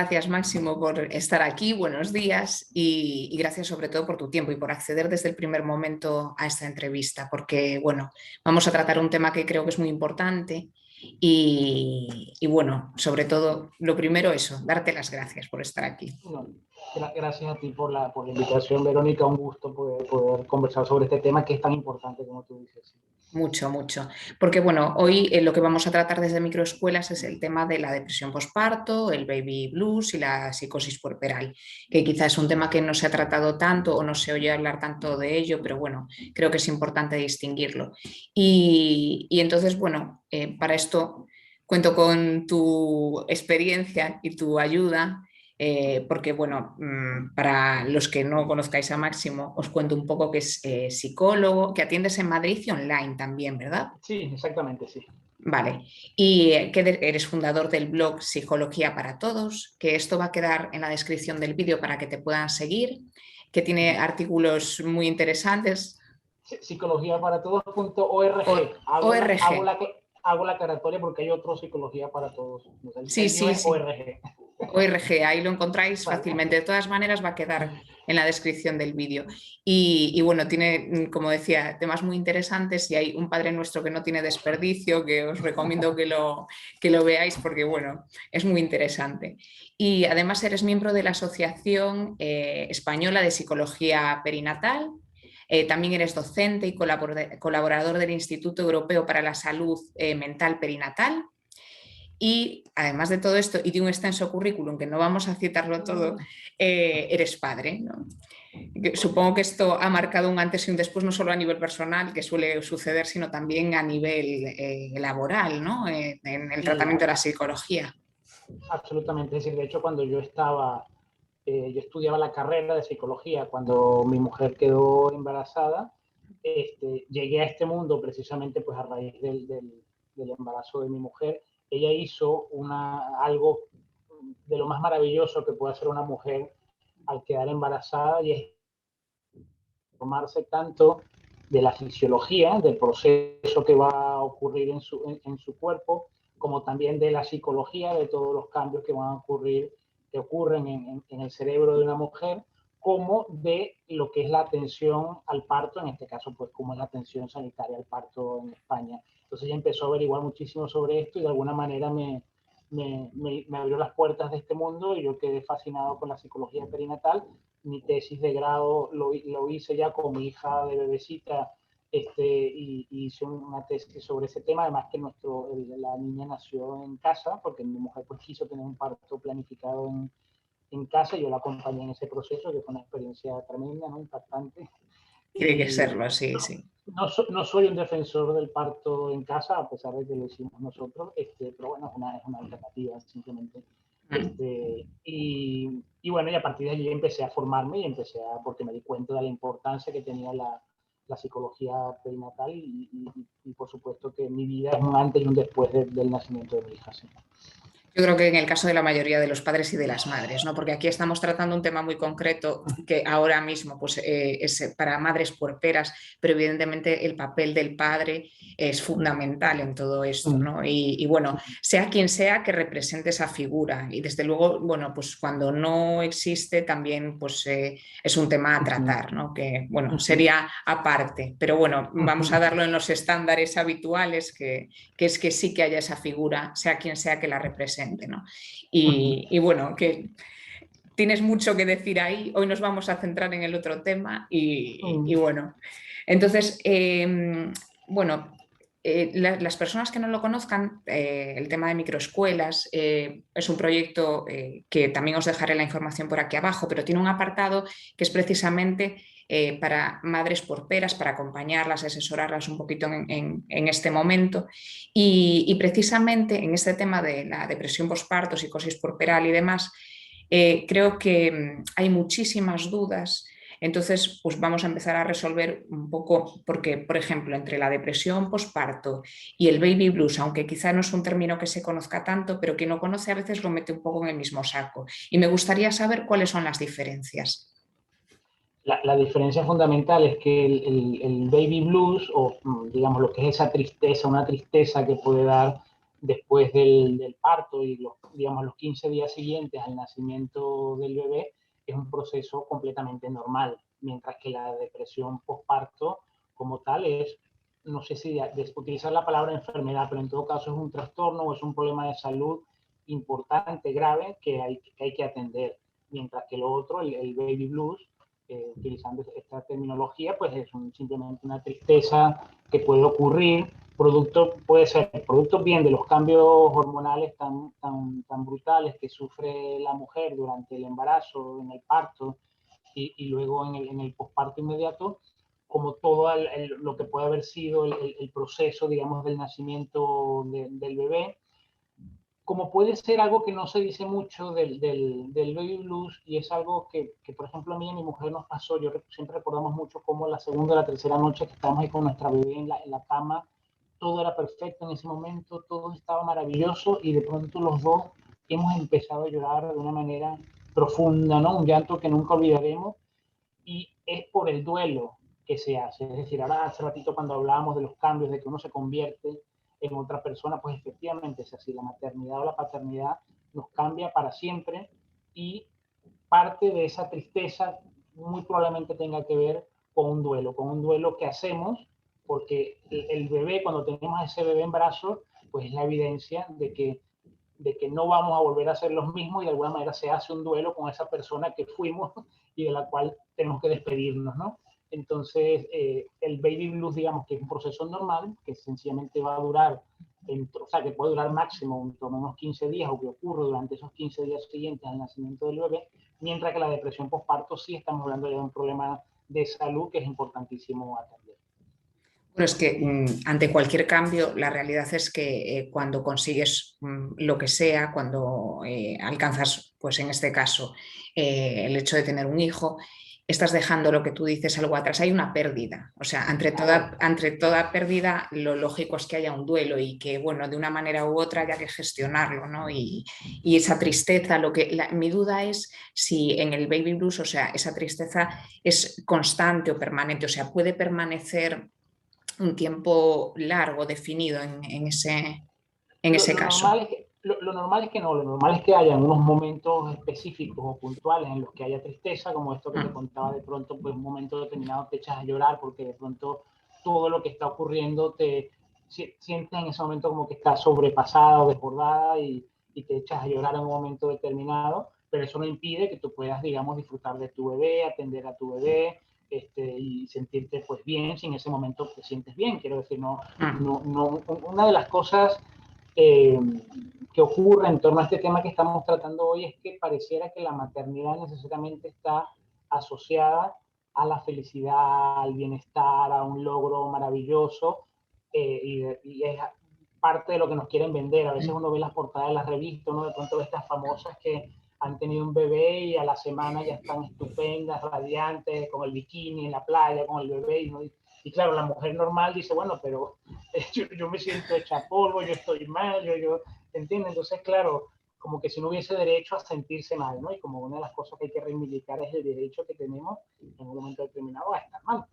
Gracias, Máximo, por estar aquí. Buenos días y gracias sobre todo por tu tiempo y por acceder desde el primer momento a esta entrevista, porque bueno, vamos a tratar un tema que creo que es muy importante y bueno, sobre todo, lo primero eso, darte las gracias por estar aquí. No, gracias a ti por la invitación, Verónica. Un gusto poder conversar sobre este tema que es tan importante como tú dices. Mucho, mucho. Porque bueno, hoy lo que vamos a tratar desde microescuelas es el tema de la depresión postparto, el baby blues y la psicosis puerperal, que quizás es un tema que no se ha tratado tanto o no se oye hablar tanto de ello, pero bueno, creo que es importante distinguirlo. Y entonces, bueno, para esto cuento con tu experiencia y tu ayuda. Porque, bueno, para los que no conozcáis a Máximo, os cuento un poco que es psicólogo, que atiendes en Madrid y online también, ¿verdad? Sí, exactamente, sí. Vale. Y que eres fundador del blog Psicología para Todos, que esto va a quedar en la descripción del vídeo para que te puedan seguir, que tiene artículos muy interesantes. Psicologiaparatodos.org. ORG. Hago la aclaratoria porque hay otro Psicología para Todos. Sí, El mío sí, es sí. ORG. ORG, ahí lo encontráis fácilmente. De todas maneras, va a quedar en la descripción del vídeo. Y bueno, tiene, como decía, temas muy interesantes y hay un Padre Nuestro que no tiene desperdicio, que os recomiendo que lo veáis porque, bueno, es muy interesante. Y además eres miembro de la Asociación Española de Psicología Perinatal. También eres docente y colaborador del Instituto Europeo para la Salud Mental Perinatal. Y además de todo esto y de un extenso currículum, que no vamos a citarlo todo, eres padre, ¿no? Supongo que esto ha marcado un antes y un después, no solo a nivel personal, que suele suceder, sino también a nivel laboral, ¿no? En el tratamiento de la psicología. Absolutamente. Es decir, de hecho, cuando yo estudiaba la carrera de psicología, cuando mi mujer quedó embarazada, llegué a este mundo precisamente pues a raíz del embarazo de mi mujer. Ella hizo algo de lo más maravilloso que puede hacer una mujer al quedar embarazada, y es formarse tanto de la fisiología, del proceso que va a ocurrir en su cuerpo, como también de la psicología, de todos los cambios que van a ocurrir, que ocurren en el cerebro de una mujer, como de lo que es la atención al parto, en este caso, pues, como es la atención sanitaria al parto en España. Entonces ella empezó a averiguar muchísimo sobre esto y de alguna manera me abrió las puertas de este mundo, y yo quedé fascinado con la psicología perinatal. Mi tesis de grado lo hice ya con mi hija de bebecita, y hice una tesis sobre ese tema. Además que la niña nació en casa, porque mi mujer pues quiso tener un parto planificado en casa, y yo la acompañé en ese proceso, que fue una experiencia tremenda, ¿no? Impactante. Tiene que serlo, sí, sí. No soy un defensor del parto en casa, a pesar de que lo hicimos nosotros, pero bueno, es una alternativa simplemente. Y bueno, y a partir de allí empecé a formarme y porque me di cuenta de la importancia que tenía la psicología perinatal, y por supuesto que mi vida es un antes y un después del nacimiento de mi hija. ¿Sí? Yo creo que en el caso de la mayoría de los padres y de las madres, ¿no? Porque aquí estamos tratando un tema muy concreto que ahora mismo pues, es para madres puerperas, pero evidentemente el papel del padre es fundamental en todo esto, ¿no? Y bueno, sea quien sea que represente esa figura. Y desde luego, bueno, pues cuando no existe también pues, es un tema a tratar, ¿no? Que bueno, sería aparte, pero bueno, vamos a darlo en los estándares habituales, que es que sí que haya esa figura, sea quien sea que la represente. ¿No? Y bueno, que tienes mucho que decir ahí. Hoy nos vamos a centrar en el otro tema y bueno, entonces, bueno, las personas que no lo conozcan, el tema de microescuelas es un proyecto que también os dejaré la información por aquí abajo, pero tiene un apartado que es precisamente para madres puerperas, para acompañarlas, asesorarlas un poquito en este momento. Y precisamente en este tema de la depresión postparto, psicosis puerperal y demás, creo que hay muchísimas dudas. Entonces, pues vamos a empezar a resolver un poco, porque, por ejemplo, entre la depresión postparto y el baby blues, aunque quizá no es un término que se conozca tanto, pero quien lo conoce a veces lo mete un poco en el mismo saco. Y me gustaría saber cuáles son las diferencias. La diferencia fundamental es que el baby blues, o digamos lo que es esa tristeza, una tristeza que puede dar después del parto y digamos, los 15 días siguientes al nacimiento del bebé es un proceso completamente normal, mientras que la depresión postparto como tal es, no sé si utilizar la palabra enfermedad, pero en todo caso es un trastorno o es un problema de salud importante, grave, que hay que atender. Mientras que lo otro, el baby blues, utilizando esta terminología, pues es simplemente una tristeza que puede ocurrir, puede ser producto bien de los cambios hormonales tan brutales que sufre la mujer durante el embarazo, en el parto y luego en el posparto inmediato, como todo lo que puede haber sido el proceso, digamos, del nacimiento del bebé, como puede ser algo que no se dice mucho del baby blues, y es algo que, por ejemplo, a mí y a mi mujer nos pasó. Siempre recordamos mucho cómo la segunda o la tercera noche que estábamos ahí con nuestra bebé en la cama, todo era perfecto en ese momento, todo estaba maravilloso, y de pronto los dos hemos empezado a llorar de una manera profunda, ¿no? Un llanto que nunca olvidaremos, y es por el duelo que se hace. Es decir, ahora hace ratito cuando hablábamos de los cambios, de que uno se convierte en otra persona, pues efectivamente es así. La maternidad o la paternidad nos cambia para siempre, y parte de esa tristeza muy probablemente tenga que ver con un duelo que hacemos, porque el bebé, cuando tenemos a ese bebé en brazos, pues es la evidencia de que no vamos a volver a ser los mismos, y de alguna manera se hace un duelo con esa persona que fuimos y de la cual tenemos que despedirnos, ¿no? Entonces, el baby blues, digamos que es un proceso normal, que sencillamente va a durar, o sea, que puede durar máximo unos 15 días, o que ocurre durante esos 15 días siguientes al nacimiento del bebé, mientras que la depresión postparto sí estamos hablando de un problema de salud que es importantísimo atender. Bueno, es que ante cualquier cambio, la realidad es que cuando consigues lo que sea, cuando alcanzas, pues en este caso, el hecho de tener un hijo, estás dejando lo que tú dices algo atrás. Hay una pérdida. O sea, entre toda pérdida, lo lógico es que haya un duelo y que, bueno, de una manera u otra haya que gestionarlo, ¿no? Y esa tristeza, mi duda es si en el baby blues, o sea, esa tristeza es constante o permanente, o sea, puede permanecer un tiempo largo definido en ese Lo caso. normal es que, lo normal es que no, lo normal es que haya unos momentos específicos o puntuales en los que haya tristeza, como esto que te contaba. De pronto, pues un momento determinado te echas a llorar porque de pronto todo lo que está ocurriendo sientes en ese momento como que está sobrepasada o desbordada, y te echas a llorar en un momento determinado, pero eso no impide que tú puedas, digamos, disfrutar de tu bebé, atender a tu bebé, y sentirte pues bien si en ese momento te sientes bien. Quiero decir, una de las cosas eh, que ocurre en torno a este tema que estamos tratando hoy es que pareciera que la maternidad necesariamente está asociada a la felicidad, al bienestar, a un logro maravilloso, y es parte de lo que nos quieren vender. A veces uno ve las portadas de las revistas, uno de pronto ve estas famosas que han tenido un bebé y a la semana ya están estupendas, radiantes, con el bikini en la playa, con el bebé, y claro, la mujer normal dice, bueno, pero yo me siento hecha polvo, yo estoy mal, ¿entiendes? Entonces, claro, como que si no hubiese derecho a sentirse mal, ¿no? Y como una de las cosas que hay que reivindicar es el derecho que tenemos en un momento determinado a estar mal.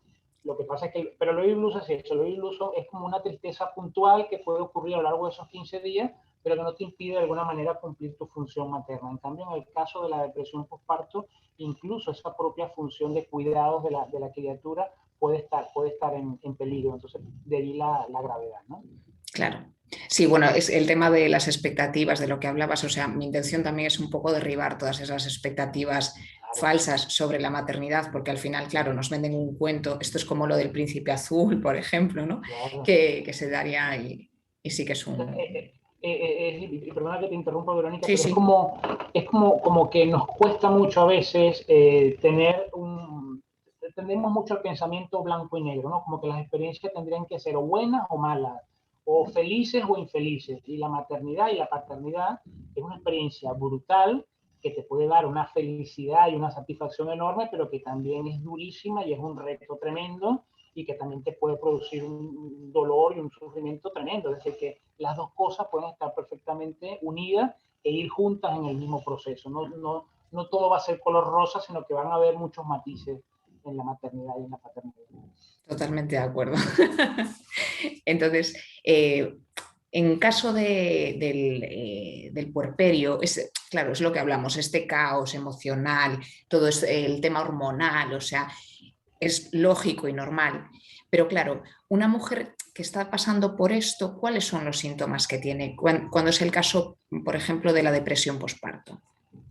Lo que pasa es que, pero el baby blues es eso, el baby blues es como una tristeza puntual que puede ocurrir a lo largo de esos 15 días, pero que no te impide de alguna manera cumplir tu función materna. En cambio, en el caso de la depresión postparto, incluso esa propia función de cuidados de la criatura puede estar en peligro. Entonces, de ahí la gravedad, ¿no? Claro. Sí, bueno, es el tema de las expectativas de lo que hablabas. O sea, mi intención también es un poco derribar todas esas expectativas Claro, falsas sobre la maternidad, porque al final, claro, nos venden un cuento. Esto es como lo del príncipe azul, por ejemplo, ¿no? claro. Que se daría y sí que es un... Perdona que te interrumpa, Verónica, Sí, pero sí. como que nos cuesta mucho a veces tendemos mucho el pensamiento blanco y negro, ¿no? Como que las experiencias tendrían que ser o buenas o malas, o felices o infelices. Y la maternidad y la paternidad es una experiencia brutal que te puede dar una felicidad y una satisfacción enorme, pero que también es durísima y es un reto tremendo, y que también te puede producir un dolor y un sufrimiento tremendo. Es decir, que las dos cosas pueden estar perfectamente unidas e ir juntas en el mismo proceso. No todo va a ser color rosa, sino que van a haber muchos matices en la maternidad y en la paternidad. Totalmente de acuerdo. Entonces, En caso del puerperio, claro, es lo que hablamos, este caos emocional, todo el tema hormonal, o sea, es lógico y normal. Pero claro, una mujer que está pasando por esto, ¿cuáles son los síntomas que tiene cuando es el caso, por ejemplo, de la depresión posparto?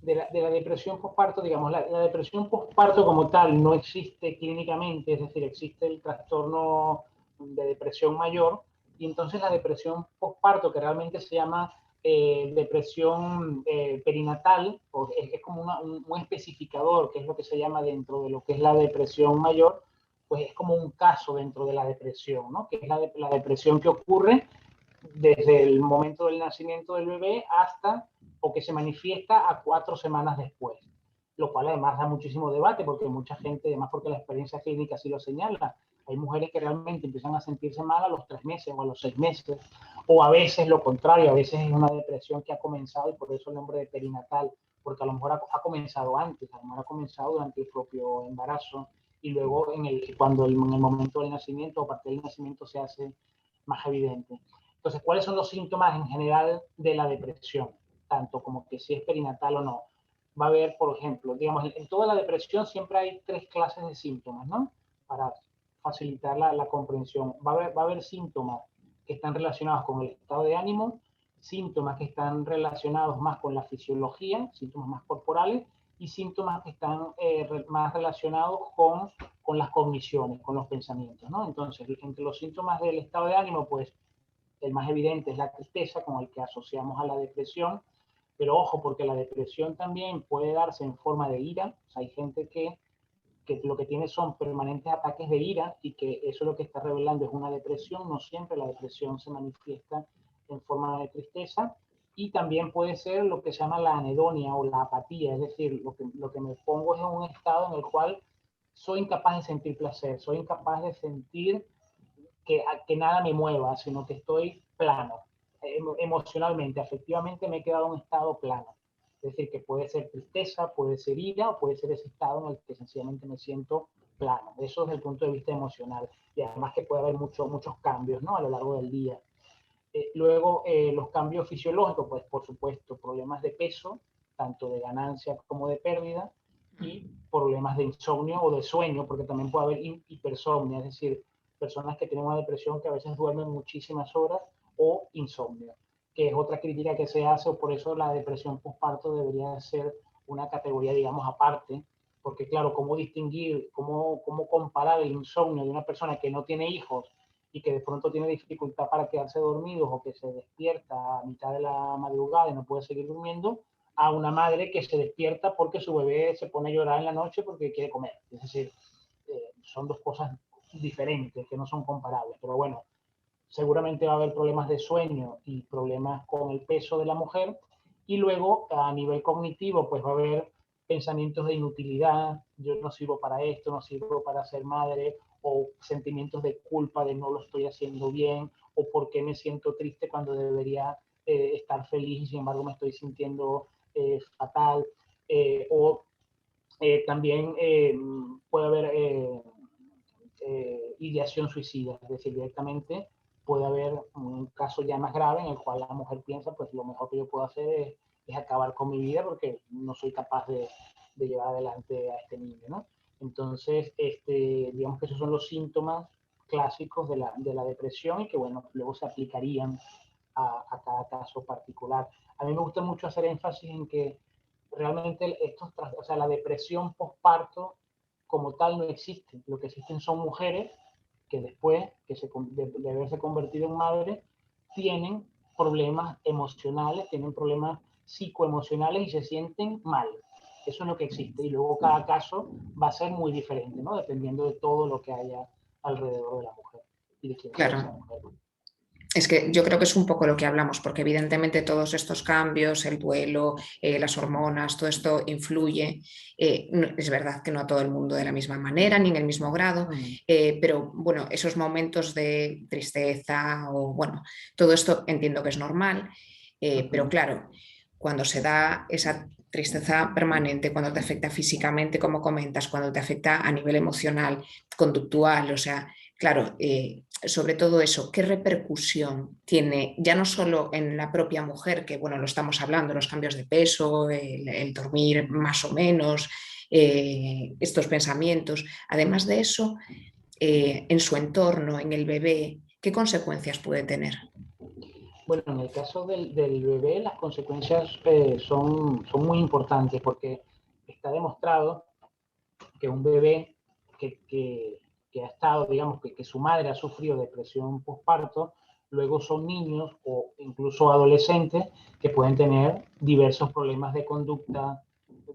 De la depresión posparto, digamos, la depresión posparto como tal no existe clínicamente, es decir, existe el trastorno de depresión mayor, y entonces la depresión posparto, que realmente se llama depresión perinatal, es como un especificador, que es lo que se llama dentro de lo que es la depresión mayor, pues es como un caso dentro de la depresión, ¿no? Que es la depresión que ocurre desde el momento del nacimiento del bebé hasta o que se manifiesta a 4 semanas después, lo cual además da muchísimo debate porque mucha gente, además porque la experiencia clínica sí lo señala, hay mujeres que realmente empiezan a sentirse mal a los 3 meses o a los 6 meses, o a veces lo contrario, a veces es una depresión que ha comenzado y por eso el nombre de perinatal, porque a lo mejor ha comenzado antes, a lo mejor ha comenzado durante el propio embarazo y luego cuando en el momento del nacimiento o a partir del nacimiento se hace más evidente. Entonces, ¿cuáles son los síntomas en general de la depresión? Tanto como que si es perinatal o no. Va a haber, por ejemplo, digamos, en toda la depresión siempre hay 3 clases de síntomas, ¿no? Para facilitar la comprensión. Va a haber síntomas que están relacionados con el estado de ánimo, síntomas que están relacionados más con la fisiología, síntomas más corporales, y síntomas que están más relacionados con las cogniciones, con los pensamientos, ¿no? Entonces, entre los síntomas del estado de ánimo, pues el más evidente es la tristeza, con el que asociamos a la depresión, pero ojo, porque la depresión también puede darse en forma de ira. O sea, hay gente que lo que tiene son permanentes ataques de ira y que eso lo que está revelando es una depresión. No siempre la depresión se manifiesta en forma de tristeza. Y también puede ser lo que se llama la anedonia o la apatía, es decir, lo que me pongo es en un estado en el cual soy incapaz de sentir placer, soy incapaz de sentir que nada me mueva, sino que estoy plano. Emocionalmente, afectivamente me he quedado en un estado plano. Es decir, que puede ser tristeza, puede ser ira o puede ser ese estado en el que sencillamente me siento plano. Eso desde el punto de vista emocional. Y además que puede haber muchos cambios, ¿no? A lo largo del día. Luego, los cambios fisiológicos, pues por supuesto, problemas de peso, tanto de ganancia como de pérdida, y problemas de insomnio o de sueño, porque también puede haber hipersomnia, es decir, personas que tienen una depresión que a veces duermen muchísimas horas, o insomnio, que es otra crítica que se hace, o por eso la depresión postparto debería ser una categoría, digamos, aparte, porque claro, cómo distinguir, cómo comparar el insomnio de una persona que no tiene hijos y que de pronto tiene dificultad para quedarse dormidos o que se despierta a mitad de la madrugada y no puede seguir durmiendo, a una madre que se despierta porque su bebé se pone a llorar en la noche porque quiere comer. Es decir, son dos cosas diferentes que no son comparables. Pero bueno, seguramente va a haber problemas de sueño y problemas con el peso de la mujer. Y luego, a nivel cognitivo, pues va a haber pensamientos de inutilidad, yo no sirvo para esto, no sirvo para ser madre, o sentimientos de culpa de no lo estoy haciendo bien, o por qué me siento triste cuando debería estar feliz y sin embargo me estoy sintiendo fatal, o también puede haber ideación suicida, es decir, directamente puede haber un caso ya más grave en el cual la mujer piensa, pues lo mejor que yo puedo hacer es acabar con mi vida porque no soy capaz de llevar adelante a este niño, ¿no? Entonces, digamos que esos son los síntomas clásicos de la depresión y que, bueno, luego se aplicarían a cada caso particular. A mí me gusta mucho hacer énfasis en que realmente o sea, la depresión postparto como tal no existe. Lo que existen son mujeres que después de haberse convertido en madre tienen problemas emocionales, tienen problemas psicoemocionales y se sienten mal. Eso es lo que existe. Y luego cada caso va a ser muy diferente, ¿no? Dependiendo de todo lo que haya alrededor de la mujer y de quién sea esa Claro. mujer. Es que yo creo que es un poco lo que hablamos, porque evidentemente todos estos cambios, el duelo, las hormonas, todo esto influye. Es verdad que no a todo el mundo de la misma manera ni en el mismo grado, pero bueno, esos momentos de tristeza o bueno, todo esto entiendo que es normal, pero claro, cuando se da esa tristeza permanente, cuando te afecta físicamente, como comentas, cuando te afecta a nivel emocional, conductual, o sea, Claro, sobre todo eso, ¿qué repercusión tiene ya no solo en la propia mujer, que bueno, lo estamos hablando, los cambios de peso, el dormir más o menos, estos pensamientos, además de eso, en su entorno, en el bebé, ¿qué consecuencias puede tener? Bueno, en el caso del bebé, las consecuencias son muy importantes porque está demostrado que un bebé que ha estado, digamos, que su madre ha sufrido depresión postparto, luego son niños o incluso adolescentes que pueden tener diversos problemas de conducta,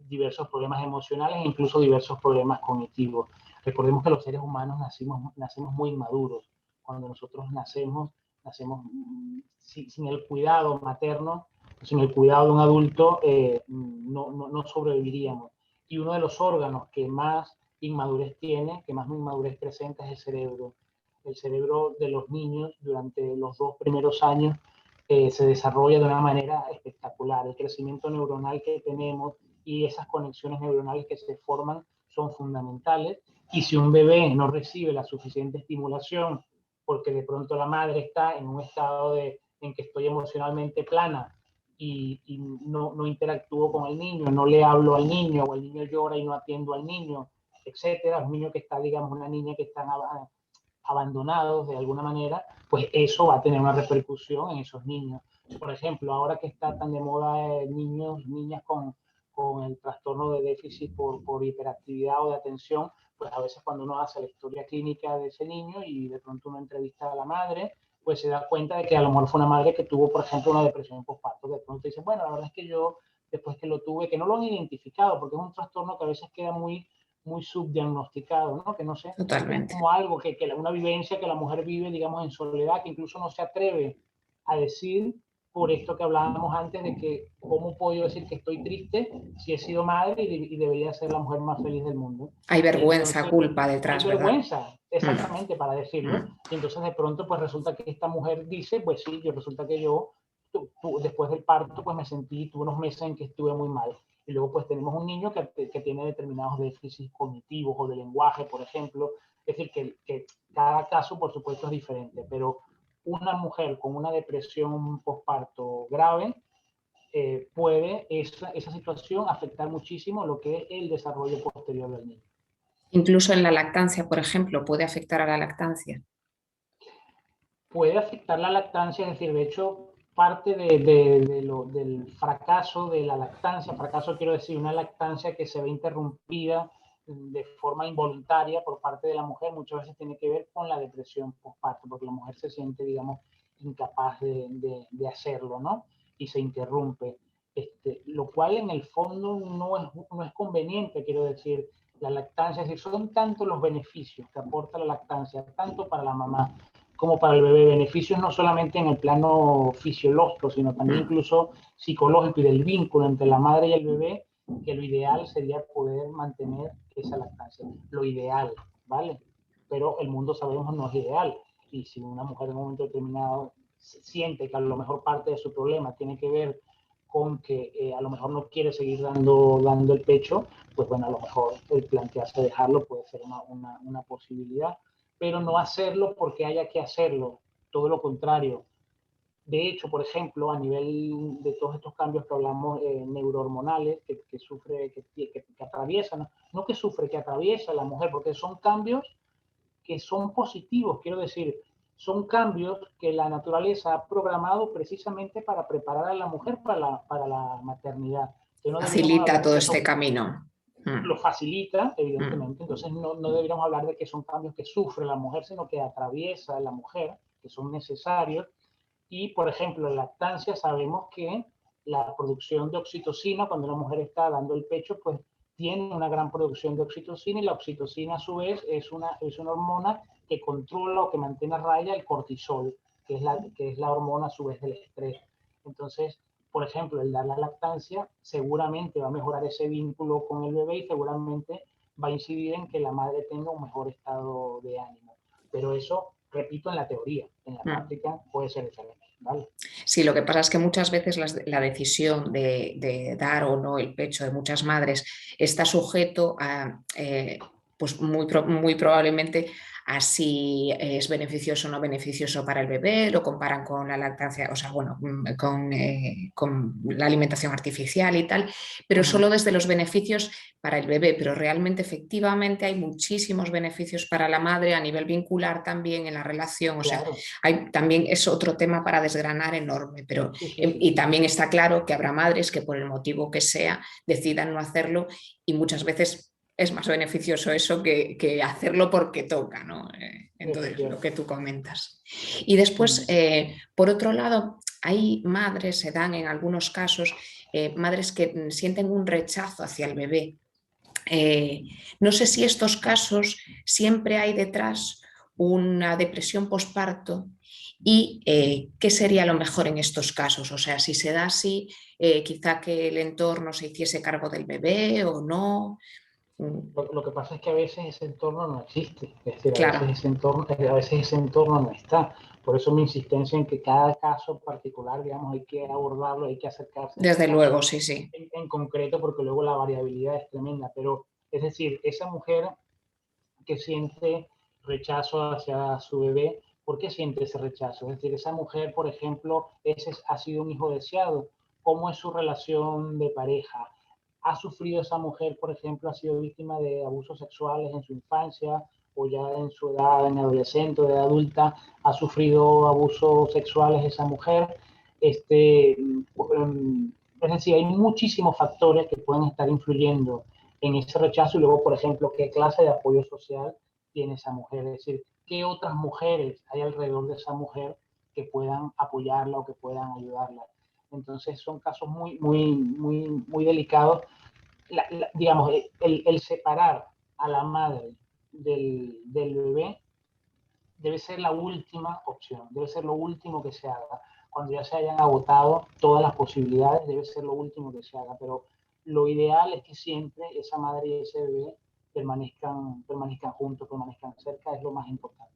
diversos problemas emocionales e incluso diversos problemas cognitivos. Recordemos que los seres humanos nacemos muy inmaduros. Cuando nosotros nacemos sin el cuidado materno, sin el cuidado de un adulto, no sobreviviríamos. Y uno de los órganos que más inmadurez tiene, que más inmadurez presenta, es el cerebro. El cerebro de los niños durante los 2 primeros años se desarrolla de una manera espectacular. El crecimiento neuronal que tenemos y esas conexiones neuronales que se forman son fundamentales. Y si un bebé no recibe la suficiente estimulación, porque de pronto la madre está en un estado en que estoy emocionalmente plana y no interactúo con el niño, no le hablo al niño, o el niño llora y no atiendo al niño, etcétera, un niño que está, digamos, una niña que están abandonados de alguna manera, pues eso va a tener una repercusión en esos niños. Por ejemplo, ahora que está tan de moda niñas con el trastorno de déficit por hiperactividad o de atención, pues a veces cuando uno hace la historia clínica de ese niño y de pronto uno entrevista a la madre, pues se da cuenta de que a lo mejor fue una madre que tuvo, por ejemplo, una depresión postparto, que de pronto dice, bueno, la verdad es que yo, después que lo tuve, que no lo han identificado, porque es un trastorno que a veces queda muy subdiagnosticado, ¿no? Que no sé, es Totalmente. como algo una vivencia que la mujer vive, digamos, en soledad, que incluso no se atreve a decir por esto que hablábamos antes de que cómo puedo yo decir que estoy triste si he sido madre y debería ser la mujer más feliz del mundo. Hay vergüenza, Entonces, culpa hay detrás, ¿verdad? vergüenza, Mm, exactamente, para decirlo. mm. Y entonces de pronto pues resulta que esta mujer dice, pues sí, resulta que yo después del parto pues tuve unos meses en que estuve muy mal. Y luego pues tenemos un niño que tiene determinados déficits cognitivos o de lenguaje, por ejemplo. Es decir, que cada caso por supuesto es diferente, pero una mujer con una depresión postparto grave puede esa situación afectar muchísimo lo que es el desarrollo posterior del niño. Incluso en la lactancia, por ejemplo, puede afectar a la lactancia. Puede afectar la lactancia, es decir, de hecho, parte del fracaso de la lactancia, fracaso quiero decir, una lactancia que se ve interrumpida de forma involuntaria por parte de la mujer, muchas veces tiene que ver con la depresión postparto, porque la mujer se siente, digamos, incapaz de hacerlo, ¿no? Y se interrumpe. Lo cual en el fondo no es conveniente, quiero decir, la lactancia, es decir, son tantos los beneficios que aporta la lactancia, tanto para la mamá como para el bebé, beneficios no solamente en el plano fisiológico, sino también Mm. incluso psicológico y del vínculo entre la madre y el bebé, que lo ideal sería poder mantener esa lactancia. Lo ideal, ¿vale? Pero el mundo sabemos no es ideal. Y si una mujer en un momento determinado siente que a lo mejor parte de su problema tiene que ver con que a lo mejor no quiere seguir dando el pecho, pues bueno, a lo mejor el plantearse dejarlo puede ser una posibilidad, pero no hacerlo porque haya que hacerlo, todo lo contrario. De hecho, por ejemplo, a nivel de todos estos cambios que hablamos neurohormonales que sufre, que atraviesa, no que sufre, que atraviesa la mujer, porque son cambios que son positivos, quiero decir, son cambios que la naturaleza ha programado precisamente para preparar a la mujer para la maternidad. Que no deberíamos Facilita hablar de todo que este son camino. lo Mm, facilita, mm. evidentemente, entonces no deberíamos hablar de que son cambios que sufre la mujer, sino que atraviesa la mujer, que son necesarios. Y, por ejemplo, en lactancia sabemos que la producción de oxitocina, cuando la mujer está dando el pecho, pues tiene una gran producción de oxitocina y la oxitocina a su vez es una hormona que controla o que mantiene a raya el cortisol, que es la hormona a su vez del estrés. Entonces, por ejemplo, el dar la lactancia seguramente va a mejorar ese vínculo con el bebé y seguramente va a incidir en que la madre tenga un mejor estado de ánimo. Pero eso, repito, en la teoría, en la Mm. práctica puede ser diferente, ¿vale? Sí, lo que pasa es que muchas veces la decisión de dar o no el pecho de muchas madres está sujeto a pues muy probablemente así es beneficioso o no beneficioso para el bebé, lo comparan con la lactancia, o sea, bueno, con la alimentación artificial y tal, pero solo desde los beneficios para el bebé, pero realmente efectivamente hay muchísimos beneficios para la madre a nivel vincular también en la relación, o sea, Claro, también es otro tema para desgranar enorme, pero sí, sí, sí. y también está claro que habrá madres que por el motivo que sea decidan no hacerlo y muchas veces es más beneficioso eso que hacerlo porque toca, ¿no? Entonces, lo que Efectivamente. tú comentas. Y después, por otro lado, hay madres, se dan en algunos casos, madres que sienten un rechazo hacia el bebé. No sé si estos casos siempre hay detrás una depresión postparto y qué sería lo mejor en estos casos. O sea, si se da así, quizá que el entorno se hiciese cargo del bebé o no. Lo que pasa es que a veces ese entorno no existe, es decir, Claro, a veces ese entorno no está. Por eso mi insistencia en que cada caso particular, digamos, hay que abordarlo, hay que acercarse a ese desde luego, caso sí, sí. en concreto, porque luego la variabilidad es tremenda. Pero, es decir, esa mujer que siente rechazo hacia su bebé, ¿por qué siente ese rechazo? Es decir, esa mujer, por ejemplo, ese ha sido un hijo deseado. ¿Cómo es su relación de pareja? ¿Ha sufrido esa mujer, por ejemplo, ha sido víctima de abusos sexuales en su infancia o ya en su edad, en adolescente o de adulta, ha sufrido abusos sexuales esa mujer? Es decir, hay muchísimos factores que pueden estar influyendo en ese rechazo y luego, por ejemplo, qué clase de apoyo social tiene esa mujer, es decir, qué otras mujeres hay alrededor de esa mujer que puedan apoyarla o que puedan ayudarla. Entonces son casos muy delicados. Digamos, el separar a la madre del bebé debe ser la última opción, debe ser lo último que se haga. Cuando ya se hayan agotado todas las posibilidades, debe ser lo último que se haga. Pero lo ideal es que siempre esa madre y ese bebé permanezcan juntos, permanezcan cerca, es lo más importante.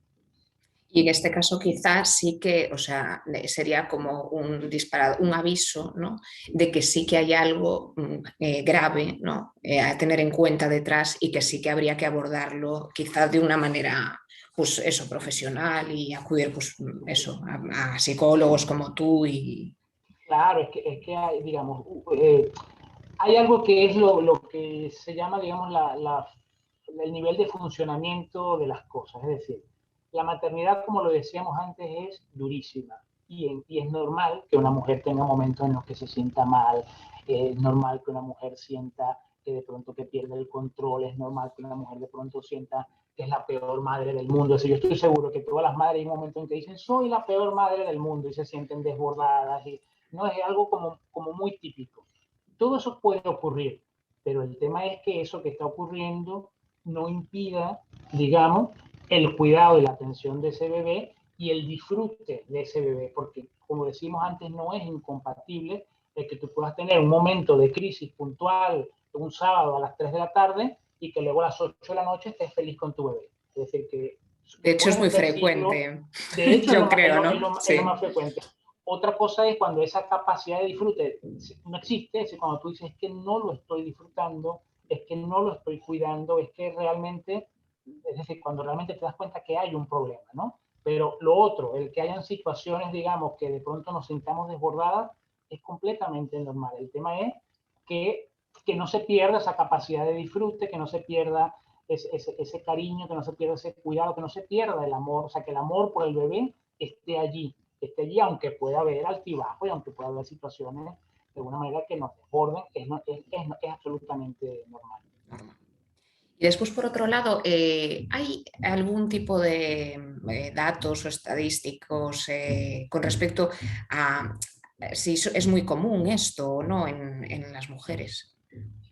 Y en este caso quizás sí que, o sea, sería como un disparado, un aviso, ¿no? De que sí que hay algo grave, ¿no? A tener en cuenta detrás y que sí que habría que abordarlo quizás de una manera, pues eso, profesional y acudir, pues eso, a psicólogos como tú y... Claro, es que hay, digamos, hay algo que es lo que se llama, digamos, el nivel de funcionamiento de las cosas. Es decir, la maternidad, como lo decíamos antes, es durísima. Y es normal que una mujer tenga momentos en los que se sienta mal, es normal que una mujer sienta que de pronto que pierde el control, es normal que una mujer de pronto sienta que es la peor madre del mundo. O sea, yo estoy seguro que todas las madres hay un momento en que dicen, soy la peor madre del mundo y se sienten desbordadas. Y no es algo como muy típico. Todo eso puede ocurrir, pero el tema es que eso que está ocurriendo no impida, digamos, el cuidado y la atención de ese bebé y el disfrute de ese bebé, porque como decimos antes, no es incompatible el que tú puedas tener un momento de crisis puntual un sábado a las 3 de la tarde y que luego a las 8 de la noche estés feliz con tu bebé. Es decir, que De hecho es muy puedes decirlo, frecuente, de hecho yo creo, ¿no? es lo Sí. más frecuente. Otra cosa es cuando esa capacidad de disfrute no existe, es cuando tú dices es que no lo estoy disfrutando, es que no lo estoy cuidando, es que realmente, es decir, cuando realmente te das cuenta que hay un problema, ¿no? Pero lo otro, el que hayan situaciones, digamos, que de pronto nos sintamos desbordadas, es completamente normal. El tema es que, que no se pierda esa capacidad de disfrute, que no se pierda ese cariño, que no se pierda ese cuidado, que no se pierda el amor, o sea, que el amor por el bebé esté allí, aunque pueda haber altibajo y aunque pueda haber situaciones de alguna manera que nos desborden, es absolutamente normal. Y después, por otro lado, ¿hay algún tipo de datos o estadísticos con respecto a si es muy común esto o no en las mujeres?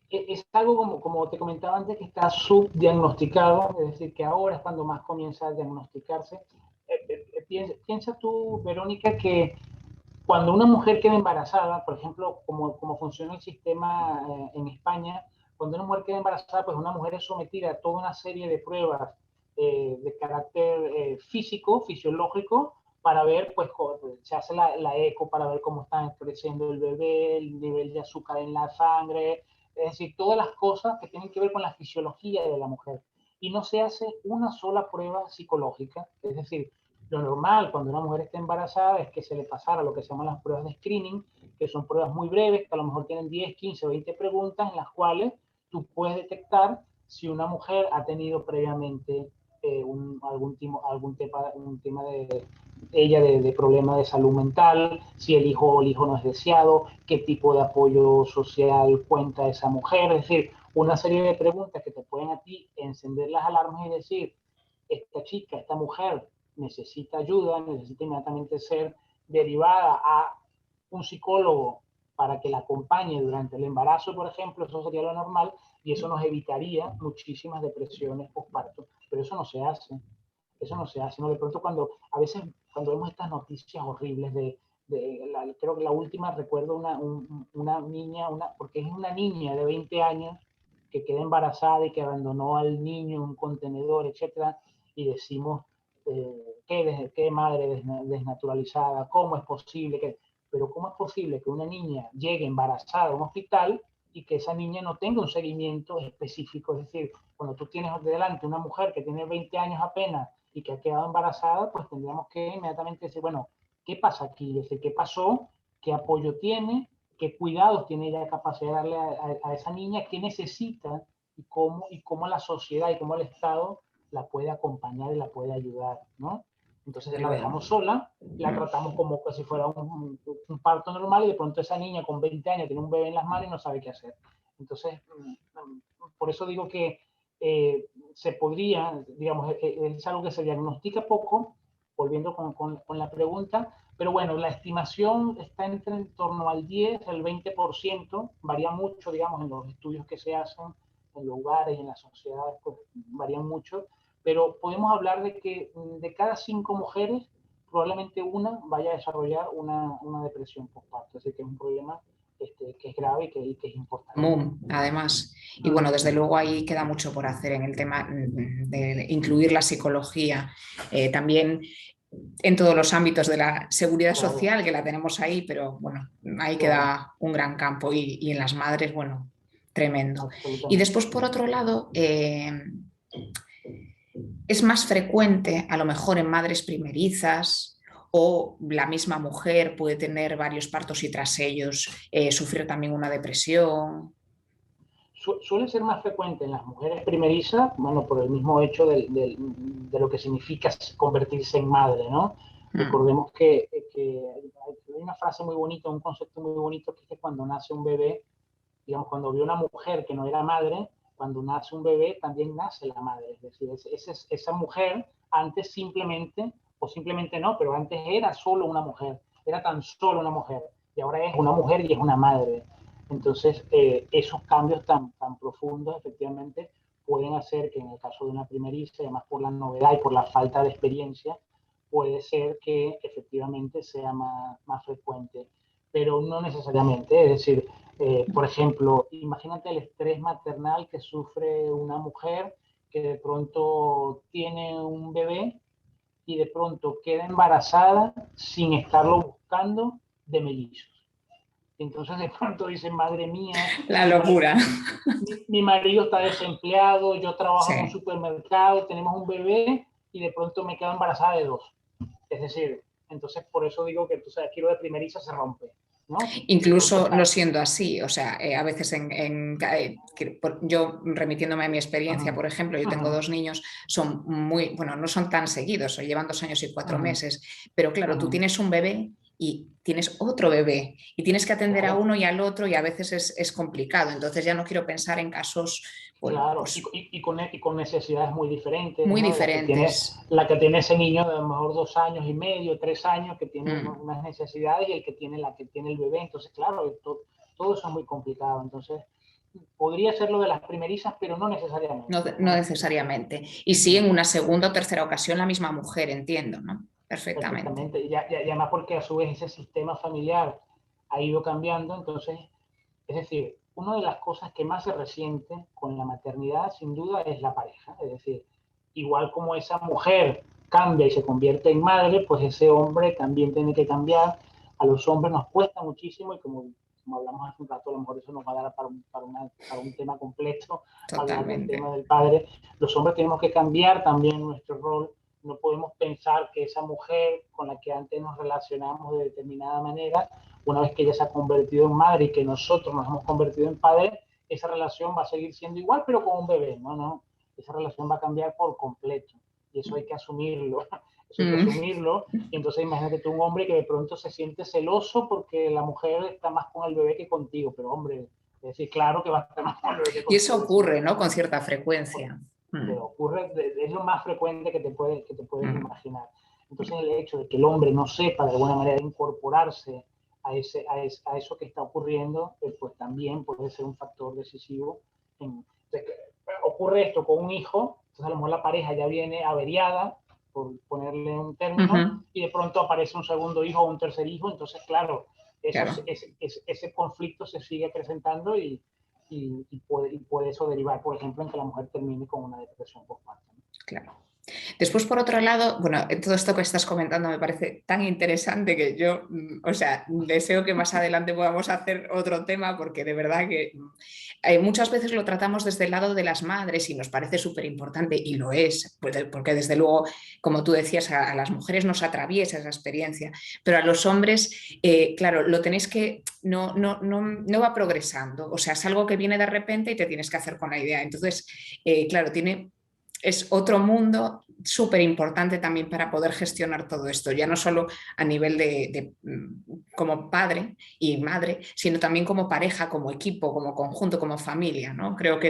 Es algo como te comentaba antes que está subdiagnosticado, es decir, que ahora es cuando más comienza a diagnosticarse. Piensa tú, Verónica, que cuando una mujer queda embarazada, por ejemplo, como funciona el sistema en España, cuando una mujer queda embarazada, pues una mujer es sometida a toda una serie de pruebas de carácter físico, fisiológico, para ver, pues se hace la eco para ver cómo está creciendo el bebé, el nivel de azúcar en la sangre, es decir, todas las cosas que tienen que ver con la fisiología de la mujer. y no se hace una sola prueba psicológica. Es decir, lo normal cuando una mujer está embarazada es que se le pasara lo que se llaman las pruebas de screening, que son pruebas muy breves, que a lo mejor tienen 10, 15 o 20 preguntas en las cuales tú puedes detectar si una mujer ha tenido previamente un tema de ella de problema de salud mental, si el hijo o el hijo no es deseado, qué tipo de apoyo social cuenta esa mujer, es decir, una serie de preguntas que te pueden a ti encender las alarmas y decir, esta chica, esta mujer necesita ayuda, necesita inmediatamente ser derivada a un psicólogo para que la acompañe durante el embarazo, por ejemplo, eso sería lo normal y eso nos evitaría muchísimas depresiones postparto, pero eso no se hace. Eso no se hace, ¿no? De pronto a veces cuando vemos estas noticias horribles creo que la última recuerdo una niña, porque es una niña de 20 años que queda embarazada y que abandonó al niño en un contenedor, etcétera, y decimos, qué madre desnaturalizada, cómo es posible que... Pero ¿cómo es posible que una niña llegue embarazada a un hospital y que esa niña no tenga un seguimiento específico? Es decir, cuando tú tienes delante una mujer que tiene 20 años apenas y que ha quedado embarazada, pues tendríamos que inmediatamente decir, bueno, ¿qué pasa aquí? Decir, ¿qué pasó? ¿Qué apoyo tiene? ¿Qué cuidados tiene ella capacidad de darle a esa niña? ¿Qué necesita? Y cómo la sociedad y cómo el Estado la puede acompañar y la puede ayudar, ¿no? Entonces la dejamos sola, la tratamos como si fuera un parto normal y de pronto esa niña con 20 años tiene un bebé en las manos y no sabe qué hacer. Entonces, por eso digo que se podría, digamos, es algo que se diagnostica poco, volviendo con la pregunta, pero bueno, la estimación está entre en torno al 10, al 20%, varía mucho, digamos, en los estudios que se hacen, en los lugares y en las sociedades, pues varían mucho, pero podemos hablar de que de cada 5 mujeres, probablemente una vaya a desarrollar una depresión postparto, es decir, que es un problema que es grave y que es importante. Además, y bueno, desde luego ahí queda mucho por hacer en el tema de incluir la psicología, también en todos los ámbitos de la seguridad social, que la tenemos ahí, pero bueno, ahí queda un gran campo y en las madres, bueno, tremendo. Y después, por otro lado, es más frecuente, a lo mejor en madres primerizas, o la misma mujer puede tener varios partos y tras ellos sufrir también una depresión. Suele ser más frecuente en las mujeres primerizas, bueno, por el mismo hecho de lo que significa convertirse en madre, ¿no? Recordemos que hay una frase muy bonita, un concepto muy bonito, que es que cuando nace un bebé, digamos, cuando vio una mujer que no era madre, cuando nace un bebé también nace la madre. Es decir, esa mujer antes simplemente, o simplemente no, pero antes era solo una mujer, era tan solo una mujer, y ahora es una mujer y es una madre. Entonces, esos cambios tan profundos, efectivamente, pueden hacer que en el caso de una primeriza, además por la novedad y por la falta de experiencia, puede ser que efectivamente sea más frecuente, pero no necesariamente. Es decir, por ejemplo, imagínate el estrés maternal que sufre una mujer que de pronto tiene un bebé y de pronto queda embarazada sin estarlo buscando de mellizos. Entonces de pronto dicen, madre mía, la locura. Mi marido está desempleado, yo trabajo en un supermercado, tenemos un bebé y de pronto me quedo embarazada de 2. Es decir, entonces por eso digo que aquí lo de primeriza se rompe. ¿No? Incluso no siendo así, o sea, a veces yo remitiéndome a mi experiencia, por ejemplo, yo tengo 2 niños, son muy, bueno, no son tan seguidos, llevan 2 años y 4 meses, pero claro, tú tienes un bebé y tienes otro bebé y tienes que atender a uno y al otro y a veces es complicado, entonces ya no quiero pensar en casos... Bueno, claro, pues, y con necesidades muy diferentes. Muy, ¿no? Diferentes. La que tiene ese niño de a lo mejor 2 años y medio, 3 años, que tiene unas necesidades y la que tiene el bebé. Entonces, claro, todo eso es muy complicado. Entonces, podría ser lo de las primerizas, pero no necesariamente. No necesariamente. Y sí, en una segunda o tercera ocasión la misma mujer, entiendo, ¿no? Perfectamente. Y además porque a su vez ese sistema familiar ha ido cambiando, entonces, es decir, una de las cosas que más se resiente con la maternidad, sin duda, es la pareja. Es decir, igual como esa mujer cambia y se convierte en madre, pues ese hombre también tiene que cambiar. A los hombres nos cuesta muchísimo y como como hablamos hace un rato, a lo mejor eso nos va a dar para un tema completo, hablar del Totalmente. tema del padre. Los hombres tenemos que cambiar también nuestro rol. No podemos pensar que esa mujer con la que antes nos relacionamos de determinada manera, una vez que ella se ha convertido en madre y que nosotros nos hemos convertido en padre, esa relación va a seguir siendo igual, pero con un bebé. No, no. Esa relación va a cambiar por completo. Y eso hay que asumirlo. Eso hay que asumirlo. Y entonces imagínate tú un hombre que de pronto se siente celoso porque la mujer está más con el bebé que contigo. Pero hombre, es decir, claro que va a estar más con el bebé que Y eso contigo. ocurre, ¿no? Con cierta frecuencia. Pero ocurre, es lo más frecuente que te puedes Mm. imaginar. Entonces el hecho de que el hombre no sepa de alguna manera incorporarse a eso que está ocurriendo, pues también puede ser un factor decisivo. Entonces, ocurre esto con un hijo, entonces a lo mejor la pareja ya viene averiada, por ponerle un término, Ujú. y de pronto aparece un segundo hijo o un tercer hijo, entonces claro, Claro. ese conflicto se sigue presentando y puede eso derivar, por ejemplo, en que la mujer termine con una depresión postparto, ¿no? Claro. Después, por otro lado, bueno, todo esto que estás comentando me parece tan interesante que yo, o sea, deseo que más adelante podamos hacer otro tema porque de verdad que muchas veces lo tratamos desde el lado de las madres y nos parece súper importante y lo es, pues, porque desde luego, como tú decías, a las mujeres nos atraviesa esa experiencia, pero a los hombres, claro, lo tenéis que, no va progresando, o sea, es algo que viene de repente y te tienes que hacer con la idea. Entonces, claro, es otro mundo súper importante también para poder gestionar todo esto, ya no solo a nivel como padre y madre, sino también como pareja, como equipo, como conjunto, como familia, ¿no? Creo que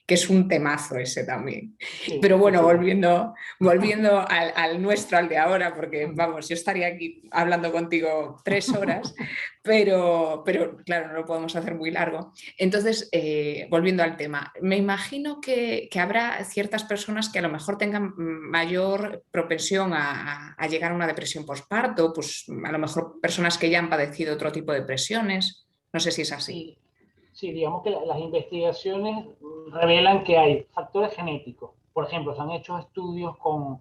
es un temazo ese también. Sí, Pero sí, bueno, sí. volviendo al nuestro, al de ahora, porque vamos, yo estaría aquí hablando contigo 3 horas, pero claro, no lo podemos hacer muy largo. Entonces, volviendo al tema, me imagino que habrá ciertas personas que a lo mejor tengan mayor propensión a llegar a una depresión postparto, pues a lo mejor personas que ya han padecido otro tipo de depresiones. No sé si es así. Sí, sí, digamos que las investigaciones revelan que hay factores genéticos. Por ejemplo, se han hecho estudios con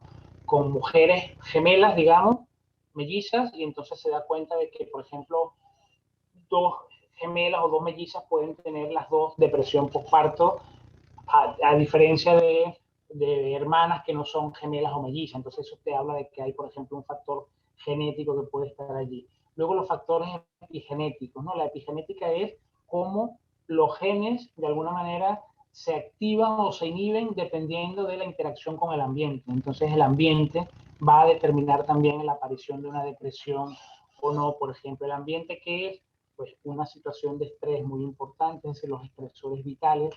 mujeres gemelas, digamos, mellizas, y entonces se da cuenta de que, por ejemplo, dos gemelas o dos mellizas pueden tener las dos depresión postparto, a diferencia de hermanas que no son gemelas o mellizas. Entonces eso te habla de que hay, por ejemplo, un factor genético que puede estar allí. Luego los factores epigenéticos, ¿no? La epigenética es cómo los genes, de alguna manera, se activan o se inhiben dependiendo de la interacción con el ambiente. Entonces el ambiente va a determinar también la aparición de una depresión o no. Por ejemplo, el ambiente que es pues una situación de estrés muy importante, es decir, los estresores vitales.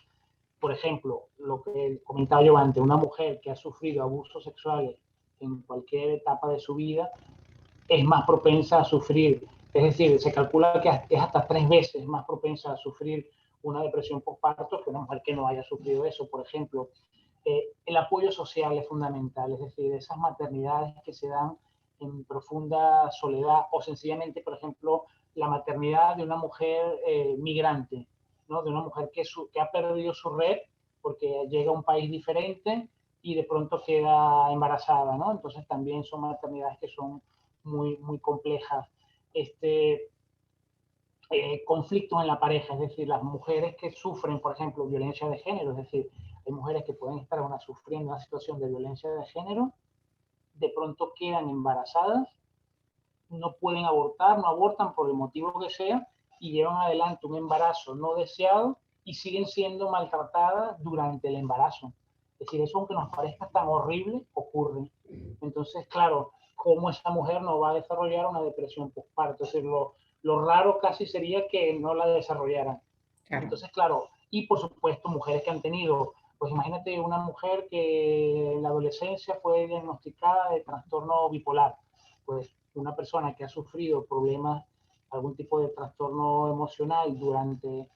Por ejemplo, lo que comentaba yo antes, una mujer que ha sufrido abusos sexuales en cualquier etapa de su vida es más propensa a sufrir, es decir, se calcula que es hasta 3 veces más propensa a sufrir una depresión postparto que una mujer que no haya sufrido eso. Por ejemplo, el apoyo social es fundamental, es decir, esas maternidades que se dan en profunda soledad o sencillamente, por ejemplo, la maternidad de una mujer migrante, ¿no? De una mujer que ha perdido su red porque llega a un país diferente y de pronto queda embarazada, ¿no? Entonces también son maternidades que son muy, muy complejas. Conflictos en la pareja, es decir, las mujeres que sufren, por ejemplo, violencia de género, es decir, hay mujeres que pueden estar sufriendo una situación de violencia de género, de pronto quedan embarazadas, no pueden abortar, no abortan por el motivo que sea, y llevan adelante un embarazo no deseado y siguen siendo maltratadas durante el embarazo. Es decir, eso aunque nos parezca tan horrible, ocurre. Entonces, claro, ¿cómo esa mujer no va a desarrollar una depresión postparto? Es decir, lo raro casi sería que no la desarrollaran. Claro. Entonces, claro, y por supuesto, mujeres que han tenido, pues imagínate una mujer que en la adolescencia fue diagnosticada de trastorno bipolar, pues una persona que ha sufrido problemas, algún tipo de trastorno emocional durante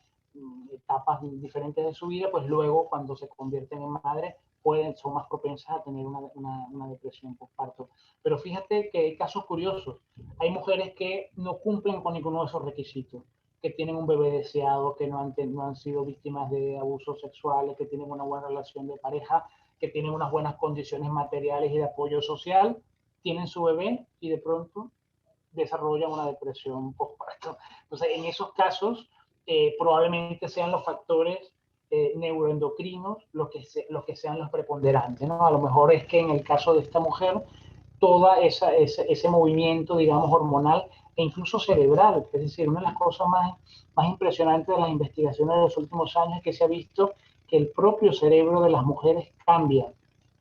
etapas diferentes de su vida, pues luego cuando se convierten en madres son más propensas a tener una depresión postparto. Pero fíjate que hay casos curiosos. Hay mujeres que no cumplen con ninguno de esos requisitos, que tienen un bebé deseado, que no han sido víctimas de abusos sexuales, que tienen una buena relación de pareja, que tienen unas buenas condiciones materiales y de apoyo social, tienen su bebé y de pronto desarrollan una depresión postparto. Entonces, en esos casos, probablemente sean los factores neuroendocrinos los que sean los preponderantes, ¿no? A lo mejor es que en el caso de esta mujer, todo ese movimiento, digamos, hormonal e incluso cerebral, es decir, una de las cosas más impresionantes de las investigaciones de los últimos años es que se ha visto que el propio cerebro de las mujeres cambia